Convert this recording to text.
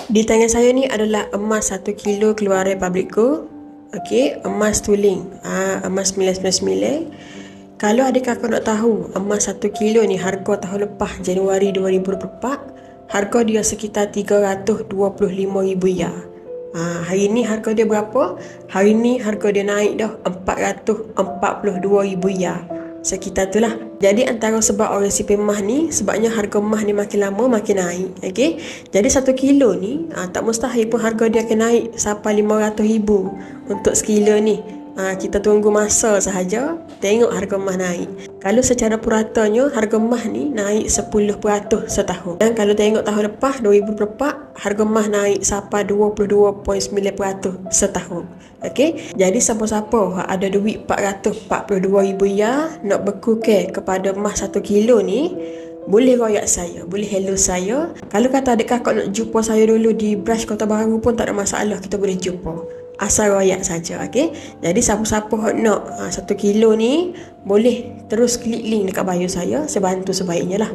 Di tangan saya ni adalah emas 1 kilo keluaran Republic Gold. Okey, emas tuling. Emas 999. Kalau adik kakak nak tahu emas 1 kilo ni harga tahun lepas Januari 2024, harga dia sekitar RM325,000. Hari ni harga dia berapa? Hari ni harga dia naik dah RM442,000. Sekitar tu lah. Jadi antara sebab orang simpan emas ni, sebabnya harga emas ni makin lama makin naik. Okey. Jadi 1 kilo ni tak mustahil pun harga dia akan naik sampai RM500,000 untuk sekilo ni. Kita tunggu masa sahaja, tengok harga emas naik. Kalau secara puratanya harga emas ni naik 10% setahun. Dan kalau tengok tahun lepas 2024, harga emas naik sampai 22.9% setahun. Okey. Jadi siapa-siapa ada duit RM442,000 nak berkukir kepada emas 1 kilo ni, boleh royak saya, boleh hello saya. Kalau kata adik kakak nak jumpa saya dulu di branch Kota Baru pun tak ada masalah, kita boleh jumpa. Asal royak saja, okey. Jadi siapa-siapa nak 1 kilo ni, boleh terus klik link dekat bio saya bantu sebaiknya lah.